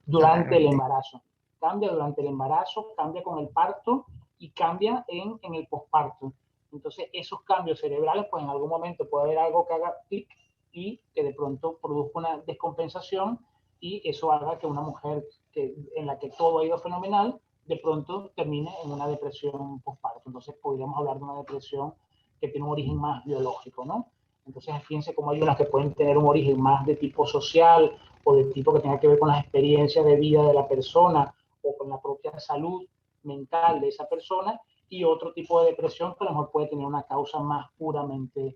durante el embarazo. Cambia durante el embarazo, cambia con el parto y cambia en el posparto. Entonces, esos cambios cerebrales, pues en algún momento puede haber algo que haga clic y que de pronto produzca una descompensación y eso haga que una mujer en la que todo ha ido fenomenal, de pronto termine en una depresión postparto. Entonces, podríamos hablar de una depresión que tiene un origen más biológico, ¿no? Entonces, fíjense cómo hay unas que pueden tener un origen más de tipo social o de tipo que tenga que ver con las experiencias de vida de la persona o con la propia salud mental de esa persona, y otro tipo de depresión que a lo mejor puede tener una causa más puramente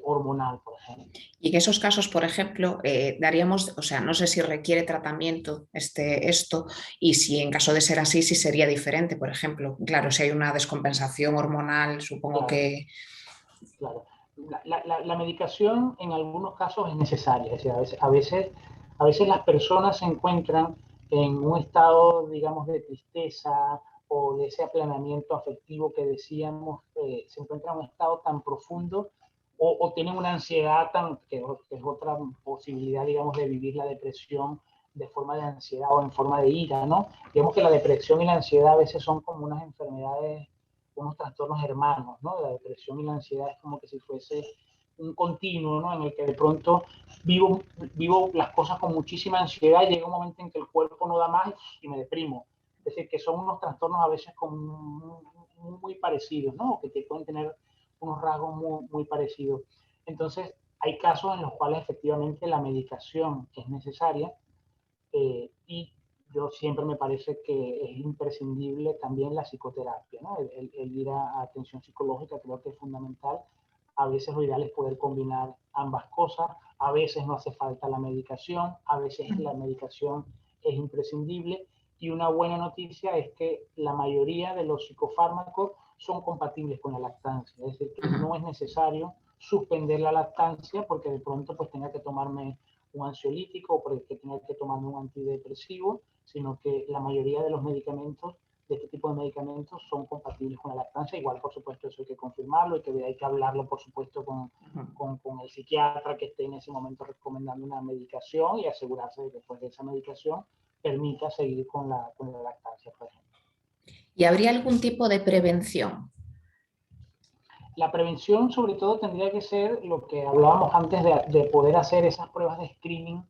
hormonal, por ejemplo. Y en esos casos, por ejemplo, daríamos, o sea, no sé si requiere tratamiento esto y si en caso de ser así, si sería diferente, por ejemplo. Claro, si hay una descompensación hormonal, supongo Claro, que... claro. La medicación en algunos casos es necesaria. Es decir, a veces las personas se encuentran en un estado, digamos, de tristeza o de ese aplanamiento afectivo que decíamos, se encuentran en un estado tan profundo o tienen una ansiedad que es otra posibilidad, digamos, de vivir la depresión de forma de ansiedad o en forma de ira, ¿no? Digamos que la depresión y la ansiedad a veces son como unas enfermedades, unos trastornos hermanos, ¿no? La depresión y la ansiedad es como que si fuese un continuo, ¿no? En el que de pronto vivo las cosas con muchísima ansiedad y llega un momento en que el cuerpo no da más y me deprimo. Es decir, que son unos trastornos a veces muy parecidos, ¿no? Que pueden tener unos rasgos muy parecidos. Entonces, hay casos en los cuales efectivamente la medicación es necesaria, y yo siempre me parece que es imprescindible también la psicoterapia, ¿no? El ir a atención psicológica creo que es fundamental. A veces lo ideal es poder combinar ambas cosas, a veces no hace falta la medicación, a veces la medicación es imprescindible, y una buena noticia es que la mayoría de los psicofármacos son compatibles con la lactancia, es decir, que no es necesario suspender la lactancia porque de pronto pues tenga que tomarme un ansiolítico o porque tenga que tomarme un antidepresivo, sino que la mayoría de los medicamentos, de este tipo de medicamentos, son compatibles con la lactancia. Igual, por supuesto, eso hay que confirmarlo, hay que hablarlo, por supuesto, con el psiquiatra que esté en ese momento recomendando una medicación y asegurarse de que después de esa medicación permita seguir con la lactancia, por ejemplo. ¿Y habría algún tipo de prevención? La prevención, sobre todo, tendría que ser lo que hablábamos antes de poder hacer esas pruebas de screening,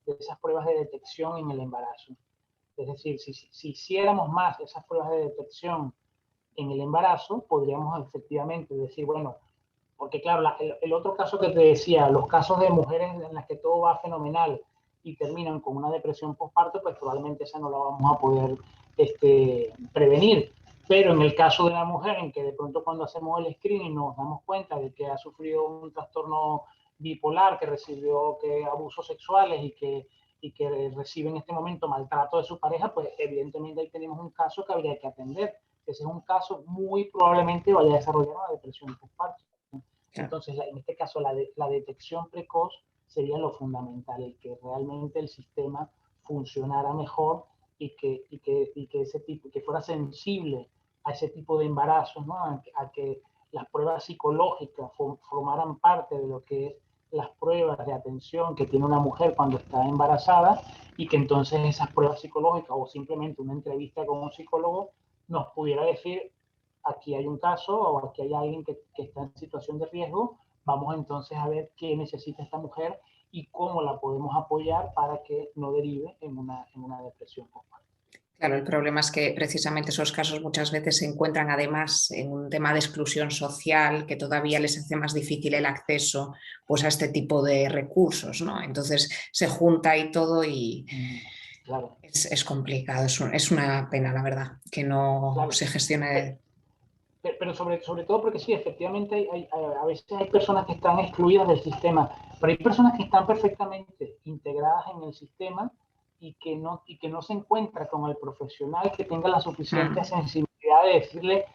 de esas pruebas de detección en el embarazo. Es decir, si hiciéramos más esas pruebas de detección en el embarazo, podríamos efectivamente decir, bueno, porque claro, el otro caso que te decía, los casos de mujeres en las que todo va fenomenal y terminan con una depresión postparto, pues probablemente esa no la vamos a poder prevenir. Pero en el caso de la mujer en que de pronto cuando hacemos el screening nos damos cuenta de que ha sufrido un trastorno bipolar, que recibió abusos sexuales y que recibe en este momento maltrato de su pareja, pues evidentemente ahí tenemos un caso que habría que atender. Ese es un caso muy probablemente vaya a desarrollar una depresión postparto. Entonces, en este caso, la detección precoz sería lo fundamental, el que realmente el sistema funcionara mejor y que ese tipo, que fuera sensible a ese tipo de embarazos, ¿no? A que las pruebas psicológicas formaran parte de lo que es las pruebas de atención que tiene una mujer cuando está embarazada, y que entonces esas pruebas psicológicas o simplemente una entrevista con un psicólogo nos pudiera decir: aquí hay un caso o aquí hay alguien que está en situación de riesgo, vamos entonces a ver qué necesita esta mujer y cómo la podemos apoyar para que no derive en una depresión postparto. Claro, el problema es que precisamente esos casos muchas veces se encuentran además en un tema de exclusión social que todavía les hace más difícil el acceso pues, a este tipo de recursos, ¿no? Entonces se junta ahí todo y claro. es complicado, es una pena, la verdad, que no Claro. se gestione. Pero sobre todo porque sí, efectivamente a veces hay personas que están excluidas del sistema, pero hay personas que están perfectamente integradas en el sistema y que no se encuentra con el profesional que tenga la suficiente sensibilidad de decirle: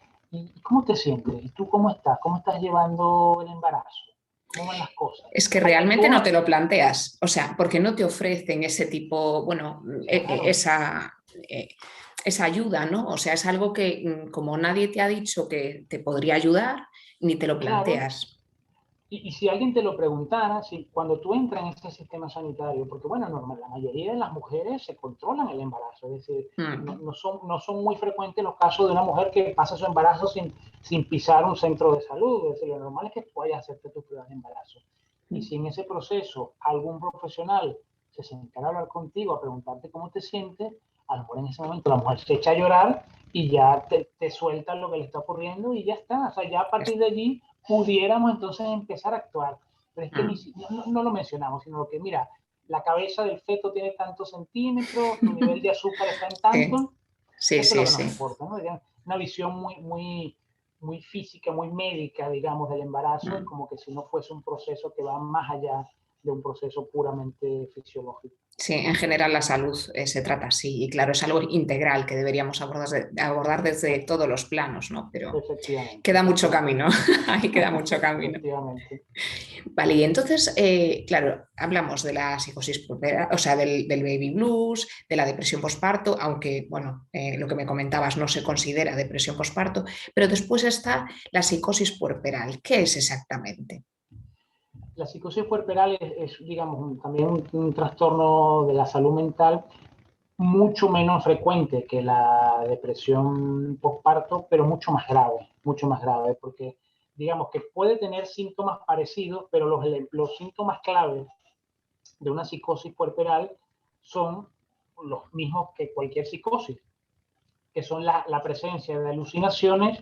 ¿Y cómo te sientes? ¿Y tú cómo estás? ¿Cómo estás llevando el embarazo? ¿Cómo van las cosas? Es que realmente no Actúa, te lo planteas, o sea, porque no te ofrecen ese tipo, bueno, claro, esa ayuda, ¿no? O sea, es algo que como nadie te ha dicho que te podría ayudar, ni te lo claro. planteas. Y si alguien te lo preguntara, si cuando tú entras en ese sistema sanitario, porque bueno, normal, la mayoría de las mujeres se controlan el embarazo, es decir, Mm, no son muy frecuentes los casos de una mujer que pasa su embarazo sin pisar un centro de salud, es decir, lo normal es que tú vayas a hacerte tus pruebas de embarazo. Y mm, si en ese proceso algún profesional se sentara a hablar contigo, a preguntarte cómo te sientes, a lo mejor en ese momento la mujer se echa a llorar y ya te suelta lo que le está ocurriendo y ya está. O sea, ya a partir de allí pudiéramos entonces empezar a actuar. Pero es que ah. no lo mencionamos, sino que mira, la cabeza del feto tiene tantos centímetros, tu nivel de azúcar está en Sí, tanto, sí, eso es lo sí, que nos sí. importa, ¿no? Una visión muy física, muy médica, digamos, del embarazo, Mm. como que si no fuese un proceso que va más allá de un proceso puramente fisiológico. Sí, en general la salud se trata así y claro, es algo integral que deberíamos abordar desde todos los planos, ¿no? Pero Efectivamente, queda mucho efectivamente, camino, ahí queda mucho camino. efectivamente. Vale, y entonces, claro, hablamos de la psicosis puerperal, o sea, del baby blues, de la depresión postparto, aunque, bueno, lo que me comentabas no se considera depresión postparto, pero después está la psicosis puerperal. ¿Qué es exactamente? La psicosis puerperal digamos, también un trastorno de la salud mental mucho menos frecuente que la depresión postparto, pero mucho más grave, porque digamos que puede tener síntomas parecidos, pero los síntomas claves de una psicosis puerperal son los mismos que cualquier psicosis, que son la presencia de alucinaciones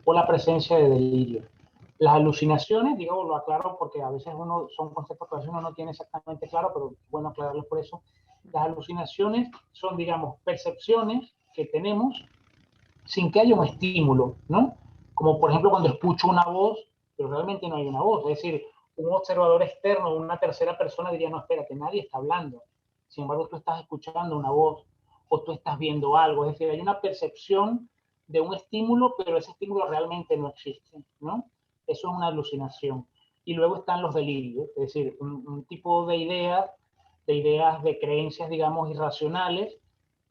o la presencia de delirio. Las alucinaciones, digo, lo aclaro porque a veces son conceptos que a veces uno no tiene exactamente claro, pero es bueno aclararlos por eso. Las alucinaciones son, digamos, percepciones que tenemos sin que haya un estímulo, ¿no? Como por ejemplo cuando escucho una voz, pero realmente no hay una voz. Es decir, un observador externo, una tercera persona diría, no, espérate, nadie está hablando. Sin embargo, tú estás escuchando una voz o tú estás viendo algo. Es decir, hay una percepción de un estímulo, pero ese estímulo realmente no existe, ¿no? Eso es una alucinación. Y luego están los delirios, es decir, un tipo de creencias, digamos, irracionales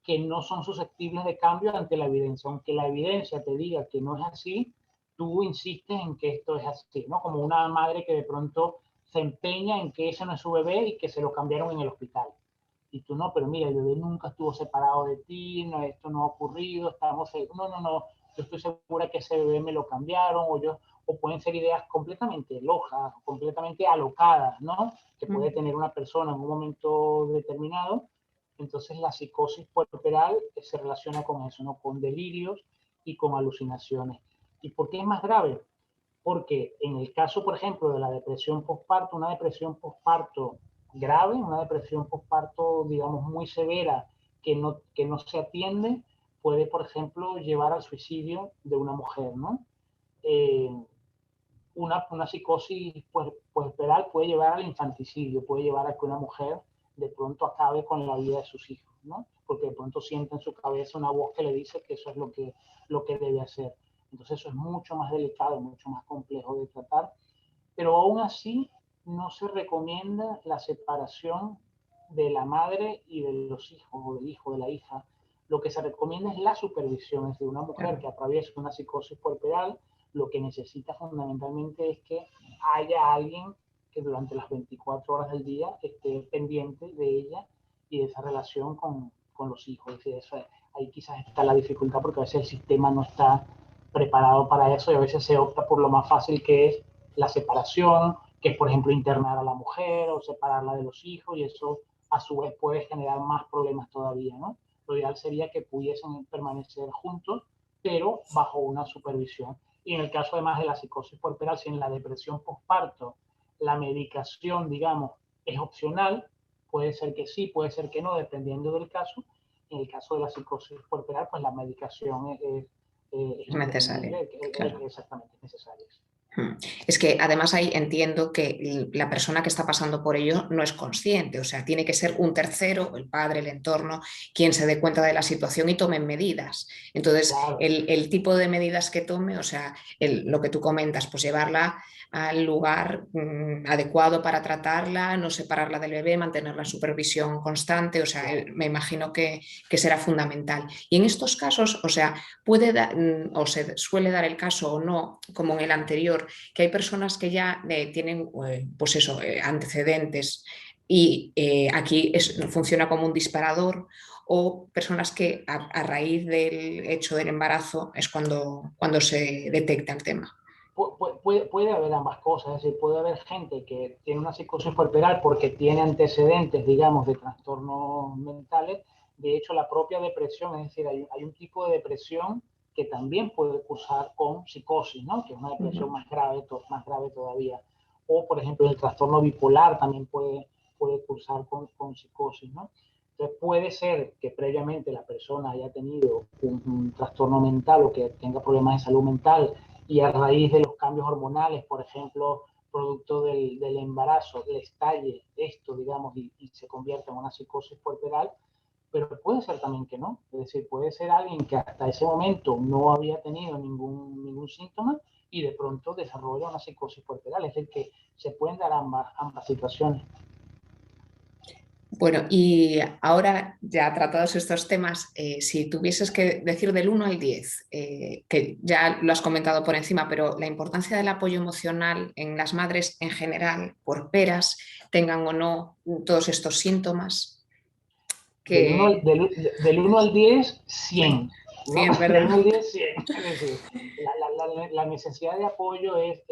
que no son susceptibles de cambio ante la evidencia. Aunque la evidencia te diga que no es así, tú insistes en que esto es así, ¿no? Como una madre que de pronto se empeña en que ese no es su bebé y que se lo cambiaron en el hospital. Y tú no, pero mira, el bebé nunca estuvo separado de ti, no, esto no ha ocurrido, no, yo estoy segura que ese bebé me lo cambiaron, o pueden ser ideas completamente lojas, completamente alocadas, ¿no? Que puede Mm. tener una persona en un momento determinado. Entonces la psicosis puerperal se relaciona con eso, ¿no? Con delirios y con alucinaciones. ¿Y por qué es más grave? Porque en el caso, por ejemplo, de la depresión postparto, una depresión postparto grave, una depresión postparto, digamos, muy severa, que no se atiende, puede, por ejemplo, llevar al suicidio de una mujer, ¿no? Eh, una psicosis puerperal puede llevar al infanticidio, puede llevar a que una mujer de pronto acabe con la vida de sus hijos, ¿no? Porque de pronto siente en su cabeza una voz que le dice que eso es lo que debe hacer. Entonces eso es mucho más delicado, mucho más complejo de tratar, pero aún así no se recomienda la separación de la madre y de los hijos, o del hijo, de la hija. Lo que se recomienda es la supervisión, es decir, una mujer Claro. que atraviesa una psicosis puerperal, lo que necesita fundamentalmente es que haya alguien que durante las 24 horas del día esté pendiente de ella y de esa relación con los hijos. Es decir, ahí quizás está la dificultad porque a veces el sistema no está preparado para eso y a veces se opta por lo más fácil que es la separación, que es por ejemplo internar a la mujer o separarla de los hijos y eso a su vez puede generar más problemas todavía, ¿no? Lo ideal sería que pudiesen permanecer juntos, pero bajo una supervisión. Y en el caso además de la psicosis puerperal, si en la depresión postparto la medicación, digamos, es opcional, puede ser que sí, puede ser que no, dependiendo del caso. En el caso de la psicosis puerperal, pues la medicación es Es necesario, imprescindible, claro. exactamente es necesaria. Es que además ahí entiendo que la persona que está pasando por ello no es consciente, o sea, tiene que ser un tercero, el padre, el entorno, quien se dé cuenta de la situación y tome medidas. Entonces, Claro, el tipo de medidas que tome, o sea, lo que tú comentas, pues llevarla al lugar adecuado para tratarla, no separarla del bebé, mantenerla en supervisión constante, o sea, claro. me imagino que será fundamental. Y en estos casos, o sea, o se suele dar el caso o no, como en el anterior, que hay personas que ya tienen, pues eso, antecedentes y aquí funciona como un disparador, o personas que a raíz del hecho del embarazo es cuando se detecta el tema. Puede haber ambas cosas, es decir, puede haber gente que tiene una psicosis puerperal porque tiene antecedentes, digamos, de trastornos mentales. De hecho, la propia depresión, es decir, hay un tipo de depresión que también puede cursar con psicosis, ¿no? Que es una depresión más grave todavía. O, por ejemplo, el trastorno bipolar también puede cursar con psicosis, ¿no? Entonces, puede ser que previamente la persona haya tenido un trastorno mental o que tenga problemas de salud mental y a raíz de los cambios hormonales, por ejemplo, producto del embarazo, le estalle esto, digamos, y se convierta en una psicosis puerperal, pero puede ser también que no. Es decir, puede ser alguien que hasta ese momento no había tenido ningún síntoma y de pronto desarrolla una psicosis puerperal. Es decir, que se pueden dar ambas situaciones. Bueno, y ahora ya tratados estos temas, si tuvieses que decir del 1 al 10, que ya lo has comentado por encima, pero la importancia del apoyo emocional en las madres en general, puerperas, tengan o no todos estos síntomas, Del 1 que del 1 al 10, sí, 100. ¿No? 100, Del ¿verdad? 1 al 10, 100. Es decir, la necesidad de apoyo es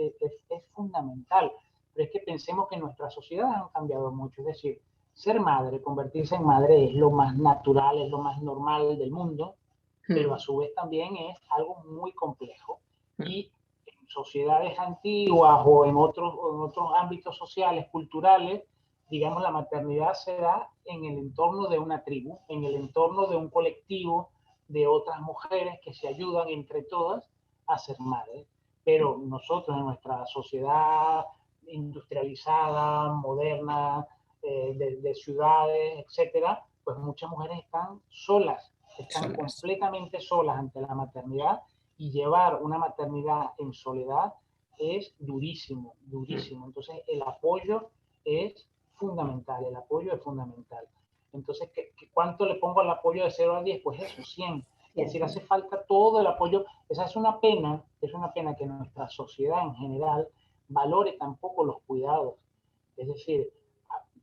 fundamental. Pero es que pensemos que nuestras sociedades han cambiado mucho. Es decir, ser madre, convertirse en madre es lo más natural, es lo más normal del mundo, pero a Mm, su vez también es algo muy complejo. mm, Y en sociedades antiguas o en otros ámbitos sociales, culturales, digamos, la maternidad se da en el entorno de una tribu, en el entorno de un colectivo de otras mujeres que se ayudan entre todas a ser madres. Pero nosotros en nuestra sociedad industrializada, moderna, de ciudades, etcétera, pues muchas mujeres están solas, están solas. completamente solas ante la maternidad y llevar una maternidad en soledad es durísimo, Mm, durísimo. Entonces el apoyo es fundamental, el apoyo es fundamental. Entonces, ¿cuánto le pongo al apoyo de 0 a 10? Pues eso, 100. Es decir, hace falta todo el apoyo. Esa es una pena que nuestra sociedad en general valore tampoco los cuidados. Es decir,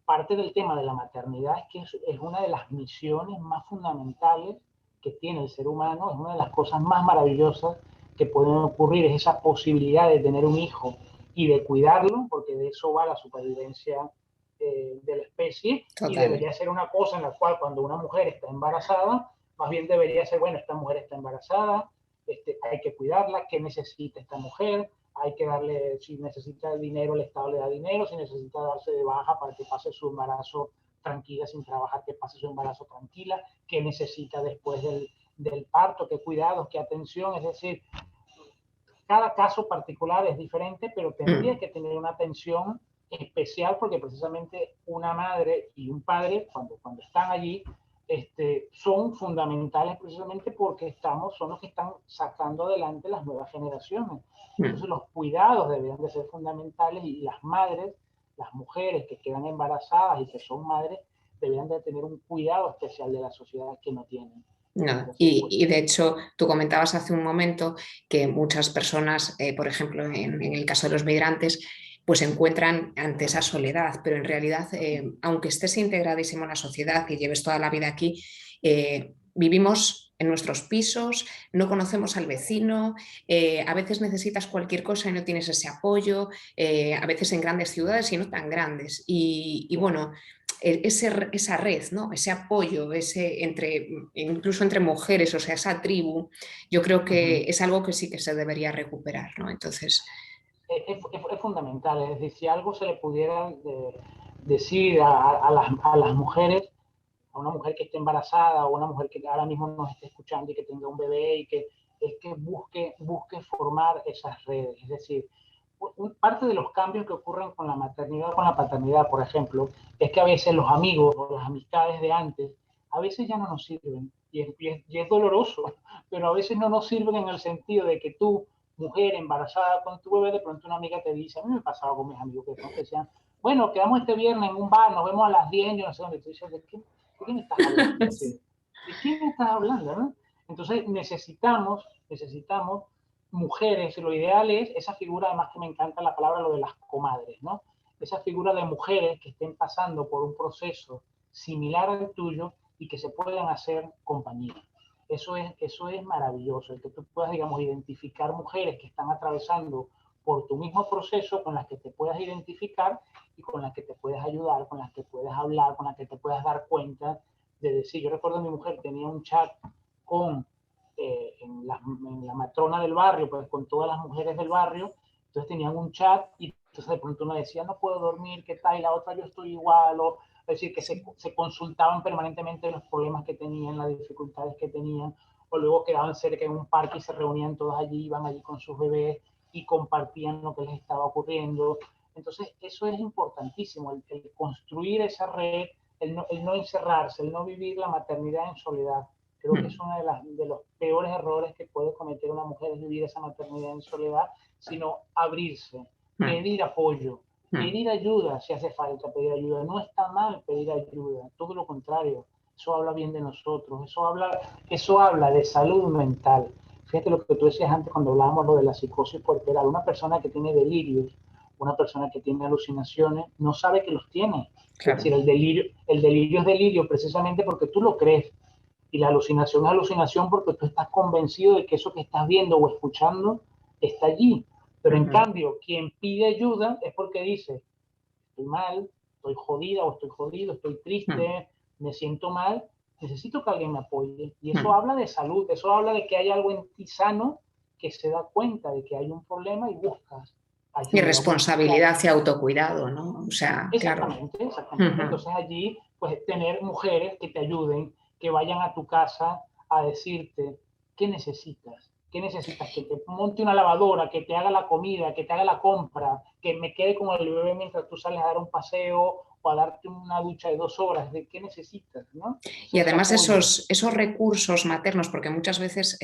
parte del tema de la maternidad es que es una de las misiones más fundamentales que tiene el ser humano, es una de las cosas más maravillosas que pueden ocurrir, es esa posibilidad de tener un hijo y de cuidarlo, porque de eso va la supervivencia de la especie, y total. debería ser una cosa en la cual cuando una mujer está embarazada, más bien debería ser, bueno, esta mujer está embarazada, hay que cuidarla, qué necesita esta mujer, hay que darle, si necesita dinero, el Estado le da dinero, si necesita darse de baja para que pase su embarazo tranquila, sin trabajar, que pase su embarazo tranquila, qué necesita después del parto, qué cuidados, qué atención, es decir, cada caso particular es diferente, pero tendría Mm, que tener una atención especial porque precisamente una madre y un padre, cuando están allí, son fundamentales precisamente porque son los que están sacando adelante las nuevas generaciones. mm. Entonces los cuidados deberían de ser fundamentales y las madres, las mujeres que quedan embarazadas y que son madres, deberían de tener un cuidado especial de la sociedad que no tienen. No. Entonces, pues, Y de hecho, tú comentabas hace un momento que muchas personas, por ejemplo, en el caso de los migrantes, pues se encuentran ante esa soledad, pero en realidad, aunque estés integradísimo en la sociedad y lleves toda la vida aquí, vivimos en nuestros pisos, no conocemos al vecino, a veces necesitas cualquier cosa y no tienes ese apoyo, a veces en grandes ciudades y no tan grandes. Y bueno, esa red, ¿no? Ese apoyo, incluso entre mujeres, o sea, esa tribu, yo creo uh que -huh. es algo que sí que se debería recuperar, ¿no? Entonces, es fundamental. Es decir, si algo se le pudiera decir a las mujeres, a una mujer que esté embarazada o una mujer que ahora mismo nos esté escuchando y que tenga un bebé, es que busque formar esas redes. Es decir, parte de los cambios que ocurren con la maternidad o con la paternidad, por ejemplo, es que a veces los amigos o las amistades de antes, a veces ya no nos sirven. Y es doloroso, pero a veces no nos sirven en el sentido de que tú, mujer embarazada con tu bebé, de pronto una amiga te dice, a mí me pasaba con mis amigos que decían, bueno, quedamos este viernes en un bar, nos vemos a las 10, yo no sé dónde. Tú dices, ¿de qué me estás hablando? ¿De quién me estás hablando? ¿No? Entonces necesitamos mujeres, y lo ideal es esa figura, además que me encanta la palabra, lo de las comadres, ¿no? Esa figura de mujeres que estén pasando por un proceso similar al tuyo y que se puedan hacer compañía. Eso es maravilloso, el que tú puedas, digamos, identificar mujeres que están atravesando por tu mismo proceso, con las que te puedas identificar y con las que te puedas ayudar, con las que puedes hablar, con las que te puedas dar cuenta de decir, yo recuerdo a mi mujer tenía un chat con en la matrona del barrio, pues con todas las mujeres del barrio, entonces tenían un chat y entonces de pronto uno decía, no puedo dormir, ¿qué tal? Y la otra, yo estoy igual, o es decir, que se consultaban permanentemente los problemas que tenían, las dificultades que tenían, o luego quedaban cerca en un parque y se reunían todas allí, iban allí con sus bebés y compartían lo que les estaba ocurriendo. Entonces, eso es importantísimo, el construir esa red, el no encerrarse, el no vivir la maternidad en soledad. Creo que es uno de los peores errores que puede cometer una mujer, es vivir esa maternidad en soledad, sino abrirse, pedir apoyo, pedir ayuda si hace falta pedir ayuda. No está mal pedir ayuda, todo lo contrario. Eso habla bien de nosotros, eso habla de salud mental. Fíjate lo que tú decías antes cuando hablábamos lo de la psicosis puerperal. Una persona que tiene delirios, una persona que tiene alucinaciones, no sabe que los tiene. Claro. Es decir, el delirio es delirio precisamente porque tú lo crees. Y la alucinación es alucinación porque tú estás convencido de que eso que estás viendo o escuchando está allí. Pero en cambio, quien pide ayuda es porque dice, estoy mal, estoy jodida o estoy jodido, estoy triste, me siento mal, necesito que alguien me apoye. Y eso habla de salud, eso habla de que hay algo en ti sano que se da cuenta de que hay un problema y buscas ayuda. Y responsabilidad y autocuidado, ¿no? O sea, exactamente, claro. Exactamente. Entonces allí, pues tener mujeres que te ayuden, que vayan a tu casa a decirte qué necesitas. ¿Qué necesitas? Que te monte una lavadora, que te haga la comida, que te haga la compra, que me quede con el bebé mientras tú sales a dar un paseo o a darte una ducha de 2 horas. ¿De qué necesitas? ¿No? Y además esos recursos maternos, porque muchas veces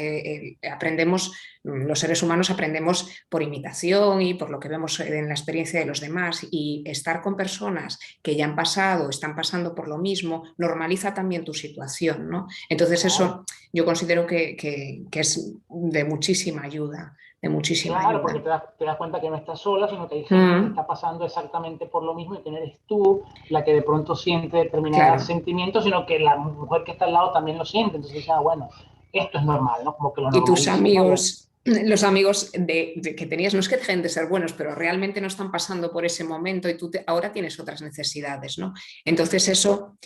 aprendemos, los seres humanos aprendemos por imitación y por lo que vemos en la experiencia de los demás, y estar con personas que ya han pasado, están pasando por lo mismo, normaliza también tu situación, ¿no? Entonces claro. Eso yo considero que es de muchísima ayuda. De muchísima claro, ayuda. Porque te das cuenta que no estás sola, sino que hay gente que está pasando exactamente por lo mismo y que no eres tú la que de pronto siente determinados sentimientos, sino que la mujer que está al lado también lo siente. Entonces dices, bueno, esto es normal, ¿no? Como que lo normalizo. Y tus amigos, los amigos que tenías, no es que dejen de ser buenos, pero realmente no están pasando por ese momento y tú ahora tienes otras necesidades, ¿no? Entonces eso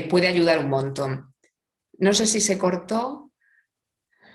puede ayudar un montón. No sé si se cortó.